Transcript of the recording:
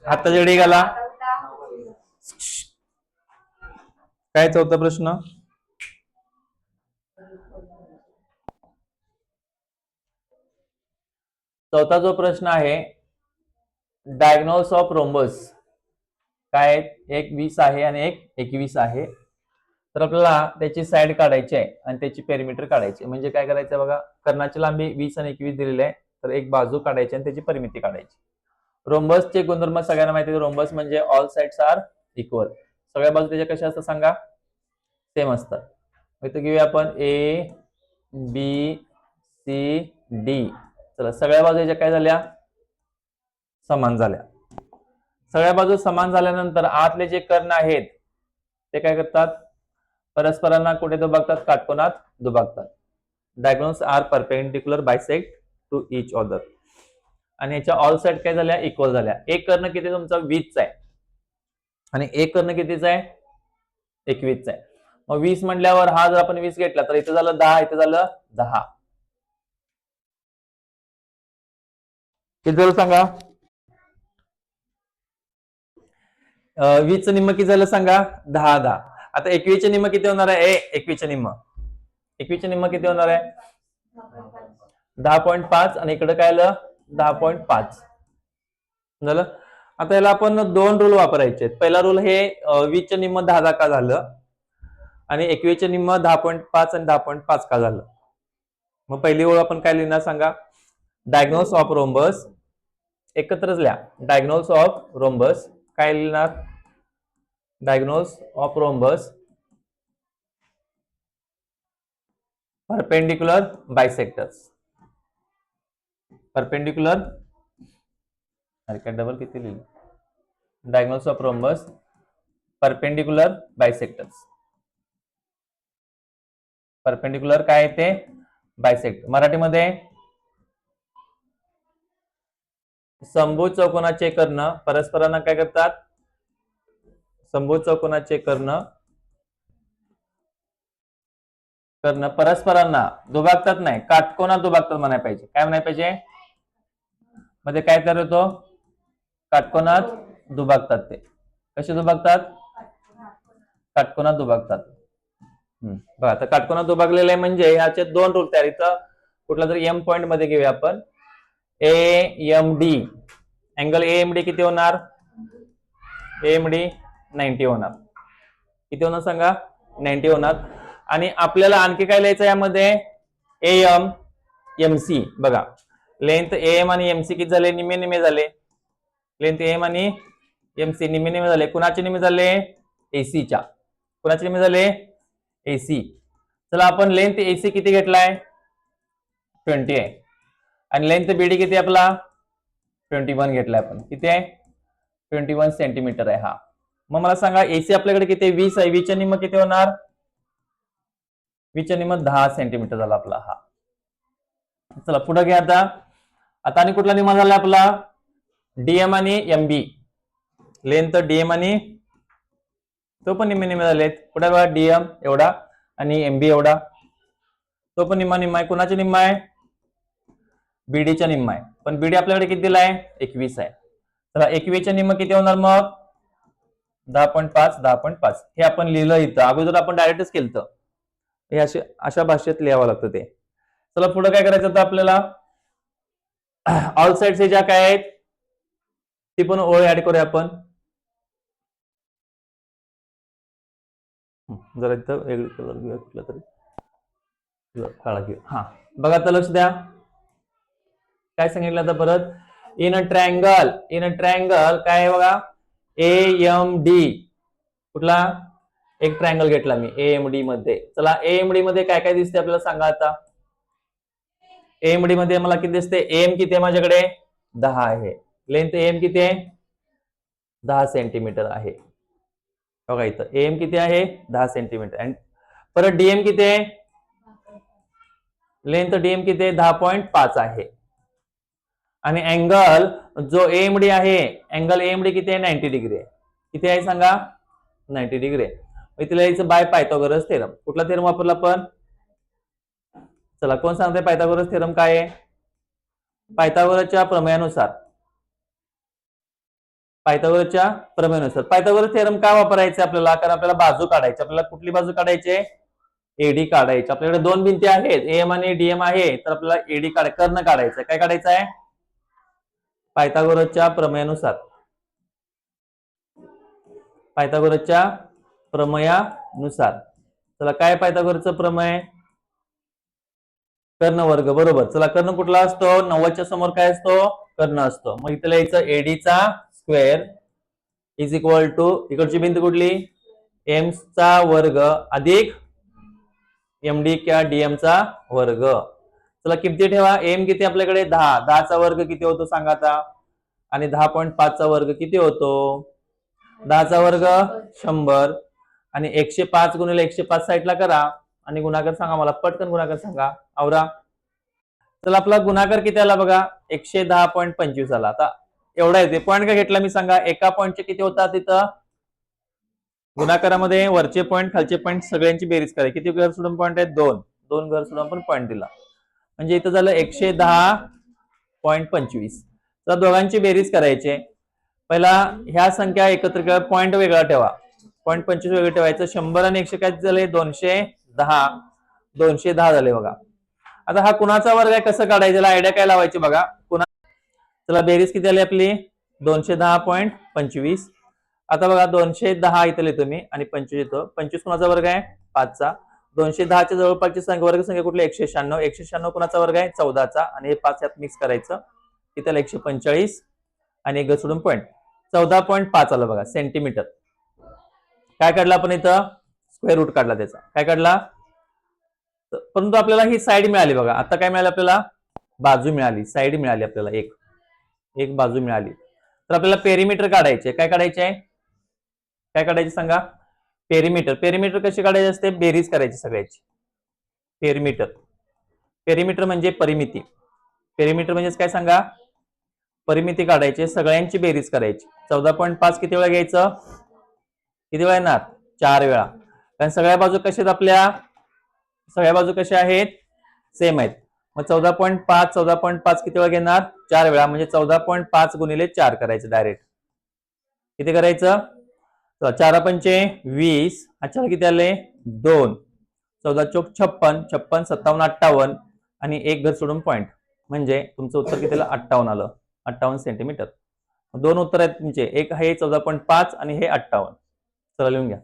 हाताच्या घडी घाला. काय चौथा प्रश्न? चौथा जो प्रश्न आहे, डायग्नोस ऑफ रोम्बस काय, एक 20 आहे आणि एक 21 आहे. तर आपल्याला त्याची साईड काढायची आहे आणि त्याची पेरिमीटर काढायची. म्हणजे काय करायचं बघा, कर्णाची लांबी 20 आणि 21 दिलेली आहे, तर एक बाजू काढायची आणि त्याची परिमिती काढायची. रोम्बसचे गुणधर्म सगळ्यांना माहिती आहे. रोम्बस म्हणजे ऑल साइड्स आर इक्वल. सगळ्या बाजू त्याच्या कशा असतात सांगा? सेम असतात. इथं घेऊया आपण ए बी सी डी. चला, सगळ्या बाजू याच्या काय झाल्या? समान झाल्या. सगळ्या बाजू समान झाल्यानंतर आतले जे कर्ण आहेत ते काय करतात? परस्परांना कुठे दुभागतात? काटकोनात दुभागतात. Diagonals are perpendicular bisect to each other. आणि याच्या ऑल साइड काय झाल्या? इक्वल झाल्या. एक कर्ण किती तुमचा? 20 आहे आणि एक कर्ण कितीचा आहे? 21 आहे. मग 20 म्हटल्यावर हा जर आपण 20 घेतला तर इथं झालं 10, इथं झालं 10. किती झालं सांगा? 20 चं निम्म किती झालं सांगा? 10 10. आता 21 चे निम्म किती होणार आहे? 21 चे निम्म, 21 चे निम्म किती होणार आहे? 10.5 आणि इकडे काय आलं? 10.5 झालं. आता याला आपण दोन रूल वापरायचे. पहिला रूल हे 20 चे निम्म 10 का झालं आणि 21 चे निम्म 10.5 आणि 10.5 का झालं. मग पहिली ओळ आपण काय लिहिणार सांगा? डायग्नोस ऑफ रोम्बस एकत्रच लिहा. डायग्नोस ऑफ रोम्बस काय लिहिणार? Diagnose of rhombus perpendicular bisectors. Perpendicular, अरे काय डबल किती लिहिलं? Diagnose of rhombus perpendicular bisectors. Perpendicular काय ते? बायसेक्ट. मराठीमध्ये समभुज चौकोनाचे कर्ण परस्परांना काय करतात? समभुज चौकोनाचे कर्ण परस्परांना दुभागतात, नाही काटकोनात दुभागतात म्हणायला पाहिजे. काय म्हणायला पाहिजे? मध्ये काय तयार होतो? काटकोनात दुभागतात. ते कसे दुभागतात? काटकोनात दुभागतात. बघा, आता काटकोनात दुभागलेले आहे म्हणजे ह्याचे दोन रूल तयार. इथं कुठला तरी एम पॉइंट मध्ये घेऊया आपण. AMD अँगल AMD किती होणार? AMD 90 होणार. किती होणार सांगा? 90 होणार. आणि आपल्याला आणखी काय लिहायचं यामध्ये? AM MC. बघा, लेंथ AM आणि MC किती झाले? निम्मे निम्मे झाले. लेंथ AM आणि MC निम्मे निम्मे झाले. कुणाचे निम्मे झाले? AC च्या. कुणाचे निम्मे झाले? AC. चला, आपण लेंथ AC किती घेतलाय? 20 आहे. आणि लेंथ BD किती आपला? 21 घेतलाय आपण. किती आहे? 21 सेंटीमीटर आहे हा. मग मला सांगा AC आपल्याकडे किती? 20 आहे. 20 च्या निम्म किती होणार? 20 च्या निम्म 10 सेंटीमीटर झाला आपला हा. चला पुढे घ्या. आता आणि कुठला निम्मा झाला आपला? DM आणि MB. लेंथ DM आणि तो पण निम्मे निम्मे झालेत. कुठे बघा? DM एवढा आणि MB एवढा. तो पण निम्मा निम्मा आहे. कुणाचा निम्मा आहे? BD च्या निम्मा आहे. पण BD आपल्याकडे किती दिलाय? 21 आहे. तर 21 च्या निम्म किती होणार मग? 10.5 10.5. हे आपण लिहिलं इथं. अगोदर आपण डायरेक्टच केलं. हे अशा भाषेत लिहावं लागतं ते. चला पुढे काय करायचं होतं आपल्याला? ऑल साइड्स ज्या काय आहेत ती पण ओळ ऍड करूया आपण. जरा इथं वेगळी कलर घेऊया कुठला तरी काळा घेऊ. हा बघा, आता लक्ष द्या. काय सांगितलं आता परत? In a triangle. In a triangle काय आहे बघा? AMD. कुठला? एक ट्रायंगल घेतला मी AMD मध्ये. चला, AMD मध्ये काय काय दिसते आपल्याला सांगा आता? AMD मध्ये मला किती दिसते? AM किती आहे माझ्याकडे? 10 आहे. लेंथ AM किती आहे? 10 सेंटीमीटर आहे. बघा इथं AM किती आहे? 10 सेंटीमीटर. आणि परत DM किती आहे? लेंथ DM किती आहे? 10.5 आहे. आणि अँगल जो AMD आहे, अँगल AMD किती आहे? 90 डिग्री आहे. किती आहे सांगा? 90 डिग्री आहे. इथे लिहायचं बाय पायथागोरस थेरम. कुठला थेरम वापरला आपण? चला, कोण सांगते पायथागोरस थेरम काय आहे? पायथागोरसच्या प्रमेयानुसार पायथागोरसच्या प्रमेयानुसार. पायथागोरस थेरम का वापरायचा आपल्याला? कारण आपल्याला बाजू काढायची. आपल्याला कुठली बाजू काढायची? एडी काढायची. आपल्याकडे दोन भिंती आहेत, एम आणि डीएम आहे, तर आपल्याला एडी कर्ण काढायचं. काय काढायचं आहे? पायथागोरसच्या प्रमेयानुसार. पायथागोरसच्या प्रमेयानुसार. चला, काय पायथागोरसचं प्रमेय? कर्ण वर्ग. बरोबर. चला, कर्ण कुठला असतो? 90च्या समोर काय असतो? कर्ण असतो. मग इथे लिहायचं एडीचा स्क्वेअर इज इक्वल टू, इकडची भिंत कुठली? एम चा वर्ग अधिक एमडी किंवा डीएम चा वर्ग. चला, किमती ठेवा. एम किती आपल्याकडे? 10. 10 चा वर्ग किती होतो सांगा आता? आणि 10.5 चा वर्ग किती होतो? 10 चा वर्ग 100 आणि 105 गुणिले 105 साईडला करा आणि गुणाकार सांगा मला. पटकन गुणाकार सांगा. आवरा. चला, आपला गुणाकार किती आला बघा? 110.25 आला. आता एवढा येते. पॉईंट काय घेतला मी सांगा? एका पॉईंटचे किती होतात तिथं? गुणाकारामध्ये वरचे पॉईंट खालचे पॉईंट सगळ्यांची बेरीज करायची. किती घर सोडून पॉईंट आहेत? 2. 2 घर सोडून आपण पॉईंट दिला. म्हणजे इथं झालं 110.25. तर दोघांची बेरीज करायची. पहिला ह्या संख्या एकत्र करा. पॉईंट वेगळा ठेवा. पॉईंट 25 वेगळं ठेवायचं. 100 आणि 100 काय झाले? 210. 210 झाले बघा. आता हा कुणाचा वर्ग आहे? कसं काढायचं? आयडिया काय लावायची बघा. चला, बेरीज किती आली आपली? 210.25. आता बघा, 210 इथं लिहितो मी आणि 25 येतो. 25 कुणाचा वर्ग आहे? 5 चा. 210च्या जवळपासची संख्या वर्ग संख्या कुठली? 196. 196 कुणाचा वर्ग आहे? 14 चा. आणि हे 5 यात मिक्स करायचं. इथं 145 आणि एक सोडून पॉईंट. 14.5 आलं बघा सेंटीमीटर. काय काढला आपण इथं? स्क्वेअर रूट काढला त्याचा. काय काढला? परंतु आपल्याला ही साईड मिळाली बघा. आता काय मिळालं आपल्याला? बाजू मिळाली, साईड मिळाली आपल्याला. एक बाजू मिळाली. तर आपल्याला पेरिमीटर काढायचे. काय काढायचे? काय काढायचे सांगा? पेरिमीटर. पेरिमीटर कशी काढायची असते? बेरीज करायची सगळ्याची. पेरिमीटर. पेरिमीटर म्हणजे परिमिती. पेरिमीटर म्हणजे काय सांगा? परिमिती काढायची, सगळ्यांची बेरीज करायची. 14.5 किती वेळा घ्यायचं? किती वेळा येणार? 4 वेळा. कारण सगळ्या बाजू कशा आहेत आपल्या? सगळ्या बाजू कशा आहेत? सेम आहेत. मग 14.5 14.5 किती वेळा घेणार? 4 वेळा. म्हणजे 14.5 गुणिले 4 करायचं डायरेक्ट. किती करायचं? 4 पंचे 20. अच्छा, किती आले? 2. 14 चोक 56. 56 57 58 आणि एक घर सोडून पॉईंट. म्हणजे तुमचं उत्तर किती आलं? 58 आलं. 58 सेंटीमीटर. 2 उत्तर आहेत तुमचे. एक हे 14.5 आणि हे 58. चला, लिहून घ्या.